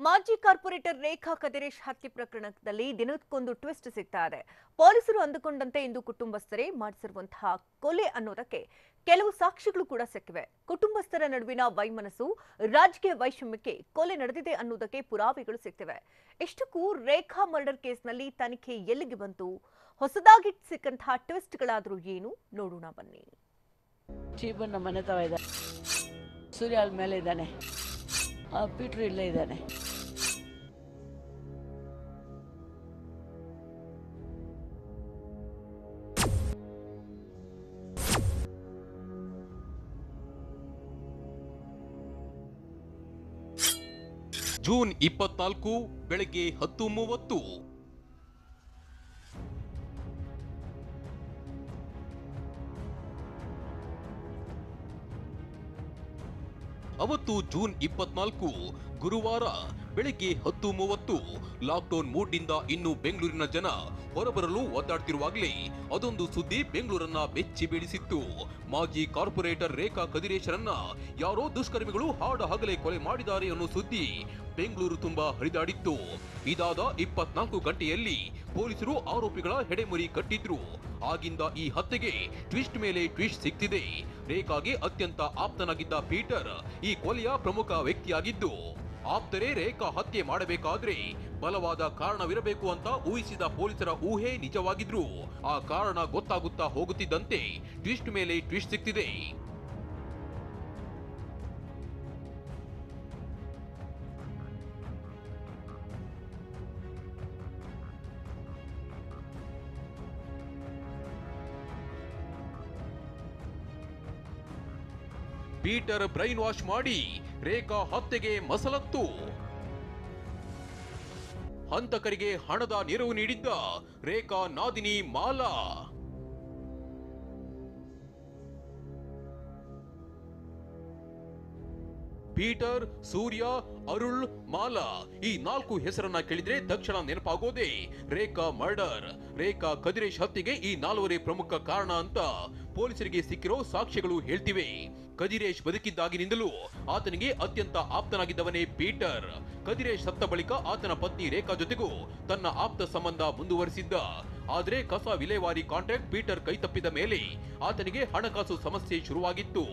ಮಾಜಿ ಕಾರ್ಪೊರೇಟರ್ ರೇಖಾ ಕದಿರೇಶ್ ಹತ್ಯೆ ಪ್ರಕರಣದಲ್ಲಿ ದಿನಕ್ಕೊಂದು ಟ್ವಿಸ್ಟ್ ಸಿಗ್ತಾ ಇದೆ. ಪೊಲೀಸರು ಅಂದುಕೊಂಡಂತೆ ಇಂದು ಕುಟುಂಬಸ್ಥರೇ ಮಾಡಿಸಿರುವಂತಹ ಕೊಲೆ ಅನ್ನೋದಕ್ಕೆ ಕೆಲವು ಸಾಕ್ಷಿಗಳು ಕೂಡ ಸಿಕ್ಕಿವೆ. ಕುಟುಂಬಸ್ಥರ ನಡುವಿನ ವೈಮನಸ್ಸು, ರಾಜಕೀಯ ವೈಷಮ್ಯಕ್ಕೆ ಕೊಲೆ ನಡೆದಿದೆ ಅನ್ನೋದಕ್ಕೆ ಪುರಾವೆಗಳು ಸಿಕ್ಕಿವೆ. ಇಷ್ಟಕ್ಕೂ ರೇಖಾ ಮರ್ಡರ್ ಕೇಸ್ನಲ್ಲಿ ತನಿಖೆ ಎಲ್ಲಿಗೆ ಬಂತು? ಹೊಸದಾಗಿ ಸಿಕ್ಕಂತಹ ಟ್ವಿಸ್ಟ್ಗಳಾದ್ರೂ ಏನು ನೋಡೋಣ ಬನ್ನಿ. ಚೀಪನ್ನ ಮನೆ ತವ ಇದ್ದಾನೆ, ಸೂರ್ಯ ಅಲ್ಲಿ ಮೇಲೆ ಇದ್ದಾನೆ, ಪೀಟ್ರು ಇಲ್ಲೇ ಇದ್ದಾನೆ. ಜೂನ್ 24 ಬೆಳಗ್ಗೆ 10:30. ಅವತ್ತು ಜೂನ್ 24 ಗುರುವಾರ ಬೆಳಗ್ಗೆ 10:30. ಲಾಕ್ಡೌನ್ ಮೂಡ್ನಿಂದ ಇನ್ನು ಬೆಂಗಳೂರಿನ ಜನ ಹೊರಬರಲು ಒದ್ದಾಡ್ತಿರುವಾಗಲೇ ಅದೊಂದು ಸುದ್ದಿ ಬೆಂಗಳೂರನ್ನ ಬೆಚ್ಚಿ ಬೀಳಿಸಿತ್ತು. ಮಾಜಿ ಕಾರ್ಪೊರೇಟರ್ ರೇಖಾ ಕದಿರೇಶರನ್ನ ಯಾರೋ ದುಷ್ಕರ್ಮಿಗಳು ಹಾಡ ಹಗಲೇ ಕೊಲೆ ಮಾಡಿದ್ದಾರೆ ಅನ್ನೋ ಸುದ್ದಿ ಬೆಂಗಳೂರು ತುಂಬಾ ಹರಿದಾಡಿತ್ತು. ಇದಾದ 24 ಗಂಟೆಯಲ್ಲಿ ಪೊಲೀಸರು ಆರೋಪಿಗಳ ಹೆಡೆಮುರಿ ಕಟ್ಟಿದ್ರು. ಆಗಿಂದ ಈ ಹತ್ಯೆಗೆ ಟ್ವಿಸ್ಟ್ ಮೇಲೆ ಟ್ವಿಸ್ಟ್ ಸಿಗ್ತಿದೆ. ರೇಖಾಗೆ ಅತ್ಯಂತ ಆಪ್ತನಾಗಿದ್ದ ಪೀಟರ್ ಈ ಕೊಲೆಯ ಪ್ರಮುಖ ವ್ಯಕ್ತಿಯಾಗಿದ್ದು, ಆಪ್ತರೇ ರೇಖಾ ಹತ್ಯೆ ಮಾಡಬೇಕಾದ್ರೆ ಬಲವಾದ ಕಾರಣವಿರಬೇಕು ಅಂತ ಊಹಿಸಿದ ಪೊಲೀಸರ ಊಹೆ ನಿಜವಾಗಿದ್ರು. ಆ ಕಾರಣ ಗೊತ್ತಾಗುತ್ತಾ ಹೋಗುತ್ತಿದ್ದಂತೆ ಟ್ವಿಸ್ಟ್ ಮೇಲೆ ಟ್ವಿಸ್ಟ್ ಸಿಗ್ತಿದೆ. ಪೀಟರ್ ಬ್ರೈನ್ ವಾಶ್ ಮಾಡಿ ರೇಖಾ ಹತ್ಯೆಗೆ ಮಸಲತ್ತು. ಹಂತಕರಿಗೆ ಹಣದ ನೆರವು ನೀಡಿದ್ದ ರೇಖಾ ನಾದಿನಿ ಮಾಲಾ. ಪೀಟರ್, ಸೂರ್ಯ, ಅರುಳ್, ಮಾಲಾ ಈ 4 ಹೆಸರನ್ನ ಕೇಳಿದ್ರೆ ತಕ್ಷಣ ನೆನಪಾಗೋದೇ ರೇಖಾ ಮರ್ಡರ್. ರೇಖಾ ಕದಿರೇಶ್ ಹತ್ಯೆಗೆ ಈ 4 ಪ್ರಮುಖ ಕಾರಣ ಅಂತ ಪೊಲೀಸರಿಗೆ ಸಿಕ್ಕಿರೋ ಸಾಕ್ಷ್ಯಗಳು ಹೇಳ್ತಿವೆ. ಕದಿರೇಶ್ ಬದುಕಿದ್ದಾಗಿನಿಂದಲೂ ಆತನಿಗೆ ಅತ್ಯಂತ ಆಪ್ತನಾಗಿದ್ದವನೇ ಪೀಟರ್. ಕದಿರೇಶ್ ಸತ್ತ ಬಳಿಕ ಆತನ ಪತ್ನಿ ರೇಖಾ ಜೊತೆಗೂ ತನ್ನ ಆಪ್ತ ಸಂಬಂಧ ಮುಂದುವರಿಸಿದ್ದ. ಆದ್ರೆ ಕಸ ವಿಲೇವಾರಿ ಕಾಂಟ್ರಾಕ್ಟ್ ಪೀಟರ್ ಕೈತಪ್ಪಿದ ಮೇಲೆ ಆತನಿಗೆ ಹಣಕಾಸು ಸಮಸ್ಯೆ ಶುರುವಾಗಿತ್ತು.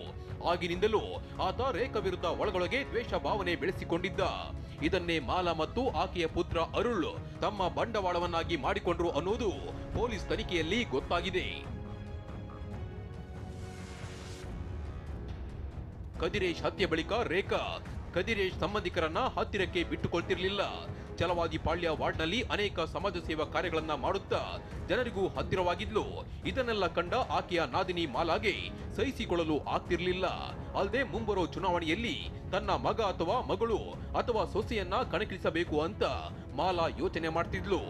ಆಗಿನಿಂದಲೂ ಆತ ರೇಖಾ ವಿರುದ್ಧ ಒಳಗೊಳಗೆ ದ್ವೇಷ ಭಾವನೆ ಬೆಳೆಸಿಕೊಂಡಿದ್ದ. ಇದನ್ನೇ ಮಾಲಾ ಮತ್ತು ಆಕೆಯ ಪುತ್ರ ಅರುಳ್ ತಮ್ಮ ಬಂಡವಾಳವನ್ನಾಗಿ ಮಾಡಿಕೊಂಡ್ರು ಅನ್ನೋದು ಪೊಲೀಸ್ ತನಿಖೆಯಲ್ಲಿ ಗೊತ್ತಾಗಿದೆ. ಕದಿರೇಶ್ ಹತ್ಯೆ ಬಳಿಕ ರೇಖಾ ಕದಿರೇಶ್ ಸಂಬಂಧಿಕರನ್ನ ಹತ್ತಿರಕ್ಕೆ ಬಿಟ್ಟುಕೊಳ್ತಿರ್ಲಿಲ್ಲ. ಛಲವಾದಿ ಪಾಳ್ಯ ವಾರ್ಡ್ನಲ್ಲಿ ಅನೇಕ ಸಮಾಜ ಸೇವಾ ಕಾರ್ಯಗಳನ್ನ ಮಾಡುತ್ತಾ ಜನರಿಗೂ ಹತ್ತಿರವಾಗಿದ್ಲು. ಇದನ್ನೆಲ್ಲ ಕಂಡ ಆಕೆಯ ನಾದಿನಿ ಮಾಲಾಗೆ ಸಹಿಸಿಕೊಳ್ಳಲು ಆಗ್ತಿರ್ಲಿಲ್ಲ. ಅಲ್ಲದೆ ಮುಂಬರೋ ಚುನಾವಣೆಯಲ್ಲಿ ತನ್ನ ಮಗ ಅಥವಾ ಮಗಳು ಅಥವಾ ಸೊಸೆಯನ್ನ ಕಣಕ್ಕಿಳಿಸಬೇಕು ಅಂತ ಮಾಲಾ ಯೋಚನೆ ಮಾಡ್ತಿದ್ಲು.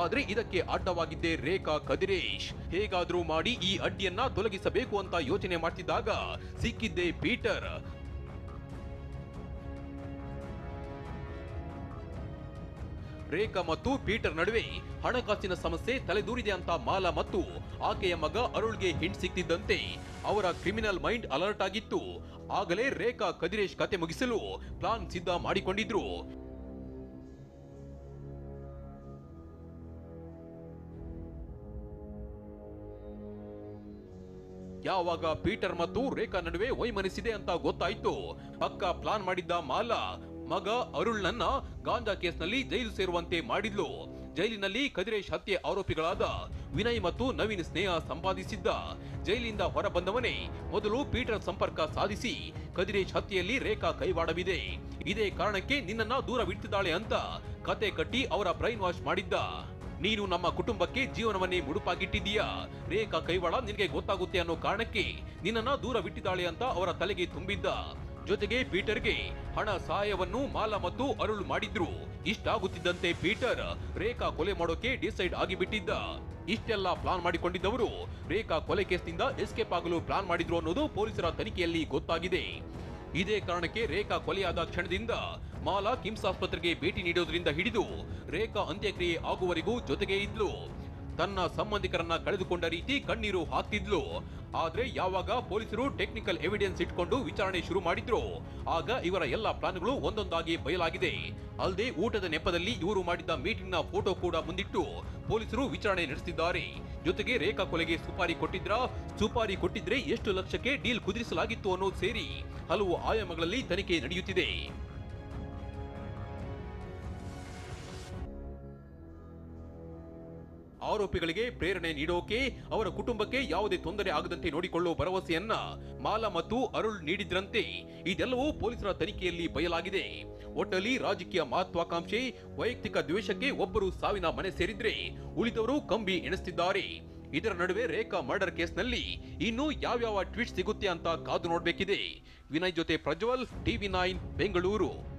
ಆದ್ರೆ ಇದಕ್ಕೆ ಅಡ್ಡವಾಗಿದ್ದೇ ರೇಖಾ ಕದಿರೇಶ್. ಹೇಗಾದ್ರೂ ಮಾಡಿ ಈ ಅಡ್ಡಿಯನ್ನ ತೊಲಗಿಸಬೇಕು ಅಂತ ಯೋಚನೆ ಮಾಡ್ತಿದ್ದಾಗ ಸಿಕ್ಕಿದ್ದೇ ಪೀಟರ್. ರೇಖಾ ಮತ್ತು ಪೀಟರ್ ನಡುವೆ ಹಣಕಾಸಿನ ಸಮಸ್ಯೆ ತಲೆದೂರಿದೆ ಅಂತ ಮಾಲಾ ಮತ್ತು ಆಕೆಯ ಮಗ ಅರುಳ್ಗೆ ಹಿಂಟ್ ಸಿಕ್ತಿದ್ದಂತೆ ಅವರ ಕ್ರಿಮಿನಲ್ ಮೈಂಡ್ ಅಲರ್ಟ್ ಆಗಿತ್ತು. ಆಗಲೇ ರೇಖಾ ಕದಿರೇಶ್ ಕತೆ ಮುಗಿಸಲು ಪ್ಲಾನ್ ಸಿದ್ಧ ಮಾಡಿಕೊಂಡಿದ್ರು. ಯಾವಾಗ ಪೀಟರ್ ಮತ್ತು ರೇಖಾ ನಡುವೆ ವೈಮನಸ್ಸಿದೆ ಅಂತ ಗೊತ್ತಾಯ್ತು, ಪಕ್ಕ ಪ್ಲಾನ್ ಮಾಡಿದ್ದ ಮಾಲಾ ಮಗ ಅರುಳ್ನನ್ನ ಗಾಂಜಾ ಕೇಸ್ನಲ್ಲಿ ಜೈಲು ಸೇರುವಂತೆ ಮಾಡಿದ್ಲು. ಜೈಲಿನಲ್ಲಿ ಕದಿರೇಶ್ ಹತ್ಯೆ ಆರೋಪಿಗಳಾದ ವಿನಯ್ ಮತ್ತು ನವೀನ್ ಸ್ನೇಹ ಸಂಪಾದಿಸಿದ್ದ. ಜೈಲಿಂದ ಹೊರ ಬಂದವನೇ ಮೊದಲು ಪೀಟರ್ ಸಂಪರ್ಕ ಸಾಧಿಸಿ ಕದಿರೇಶ್ ಹತ್ಯೆಯಲ್ಲಿ ರೇಖಾ ಕೈವಾಡವಿದೆ, ಇದೇ ಕಾರಣಕ್ಕೆ ನಿನ್ನನ್ನ ದೂರವಿಟ್ಟಿದ್ದಾಳೆ ಅಂತ ಕತೆ ಕಟ್ಟಿ ಅವರ ಬ್ರೈನ್ ವಾಶ್ ಮಾಡಿದ್ದ. ನೀನು ನಮ್ಮ ಕುಟುಂಬಕ್ಕೆ ಜೀವನವನ್ನೇ ಮುಡುಪಾಗಿಟ್ಟಿದ್ದೀಯಾ, ರೇಖಾ ಕೈವಾಡ ನಿನಗೆ ಗೊತ್ತಾಗುತ್ತೆ ಅನ್ನೋ ಕಾರಣಕ್ಕೆ ನಿನ್ನನ್ನ ದೂರವಿಟ್ಟಿದ್ದಾಳೆ ಅಂತ ಅವರ ತಲೆಗೆ ತುಂಬಿದ್ದ. ಜೊತೆಗೆ ಪೀಟರ್ಗೆ ಹಣ ಸಹಾಯವನ್ನು ಮಾಲಾ ಮತ್ತು ಅರುಳ್ ಮಾಡಿದ್ರು. ಇಷ್ಟಾಗುತ್ತಿದ್ದಂತೆ ಪೀಟರ್ ರೇಖಾ ಕೊಲೆ ಮಾಡೋಕೆ ಡಿಸೈಡ್ ಆಗಿಬಿಟ್ಟಿದ್ದ. ಇಷ್ಟೆಲ್ಲ ಪ್ಲಾನ್ ಮಾಡಿಕೊಂಡಿದ್ದವರು ರೇಖಾ ಕೊಲೆ ಕೇಸ್ನಿಂದ ಎಸ್ಕೇಪ್ ಆಗಲು ಪ್ಲಾನ್ ಮಾಡಿದ್ರು ಅನ್ನೋದು ಪೊಲೀಸರ ತನಿಖೆಯಲ್ಲಿ ಗೊತ್ತಾಗಿದೆ. ಇದೇ ಕಾರಣಕ್ಕೆ ರೇಖಾ ಕೊಲೆಯಾದ ಕ್ಷಣದಿಂದ ಮಾಲಾ ಕಿಮ್ಸ್ ಆಸ್ಪತ್ರೆಗೆ ಭೇಟಿ ನೀಡೋದ್ರಿಂದ ಹಿಡಿದು ರೇಖಾ ಅಂತ್ಯಕ್ರಿಯೆ ಆಗುವವರೆಗೂ ಜೊತೆಗೆ ಇದ್ಲು. ತನ್ನ ಸಂಬಂಧಿಕರನ್ನ ಕಳೆದುಕೊಂಡ ರೀತಿ ಕಣ್ಣೀರು ಹಾಕ್ತಿದ್ಲು. ಆದ್ರೆ ಯಾವಾಗ ಪೊಲೀಸರು ಟೆಕ್ನಿಕಲ್ ಎವಿಡೆನ್ಸ್ ಇಟ್ಕೊಂಡು ವಿಚಾರಣೆ ಶುರು ಮಾಡಿದ್ರು, ಆಗ ಇವರ ಎಲ್ಲ ಪ್ಲಾನ್ಗಳು ಒಂದೊಂದಾಗಿ ಬಯಲಾಗಿದೆ. ಅಲ್ಲದೆ ಊಟದ ನೆಪದಲ್ಲಿ ಇವರು ಮಾಡಿದ್ದ ಮೀಟಿಂಗ್ ನ ಫೋಟೋ ಕೂಡ ಮುಂದಿಟ್ಟು ಪೊಲೀಸರು ವಿಚಾರಣೆ ನಡೆಸಿದ್ದಾರೆ. ಜೊತೆಗೆ ರೇಖಾ ಕೊಲೆಗೆ ಸುಪಾರಿ ಕೊಟ್ಟಿದ್ರೆ ಎಷ್ಟು ಲಕ್ಷಕ್ಕೆ ಡೀಲ್ ಕುದುರಿಸಲಾಗಿತ್ತು ಅನ್ನೋದು ಸೇರಿ ಹಲವು ಆಯಾಮಗಳಲ್ಲಿ ತನಿಖೆ ನಡೆಯುತ್ತಿದೆ. ಆರೋಪಿಗಳಿಗೆ ಪ್ರೇರಣೆ ನೀಡೋಕೆ, ಅವರ ಕುಟುಂಬಕ್ಕೆ ಯಾವುದೇ ತೊಂದರೆ ಆಗದಂತೆ ನೋಡಿಕೊಳ್ಳುವ ಭರವಸೆಯನ್ನ ಮಾಲಾ ಮತ್ತು ಅರುಳ್ ನೀಡಿದ್ರಂತೆ. ಇದೆಲ್ಲವೂ ಪೊಲೀಸರ ತನಿಖೆಯಲ್ಲಿ ಬಯಲಾಗಿದೆ. ಒಟ್ಟಲ್ಲಿ ರಾಜಕೀಯ ಮಹತ್ವಾಕಾಂಕ್ಷೆ, ವೈಯಕ್ತಿಕ ದ್ವೇಷಕ್ಕೆ ಒಬ್ಬರು ಸಾವಿನ ಮನೆ ಸೇರಿದ್ರೆ ಉಳಿದವರು ಕಂಬಿ ಎಣಿಸ್ತಿದ್ದಾರೆ. ಇದರ ನಡುವೆ ರೇಖಾ ಮರ್ಡರ್ ಕೇಸ್ನಲ್ಲಿ ಇನ್ನೂ ಯಾವ್ಯಾವ ಟ್ವೀಟ್ ಸಿಗುತ್ತೆ ಅಂತ ಕಾದು ನೋಡ್ಬೇಕಿದೆ. ವಿನಯ್ ಜೊತೆ ಪ್ರಜ್ವಲ್, TV9 ಬೆಂಗಳೂರು.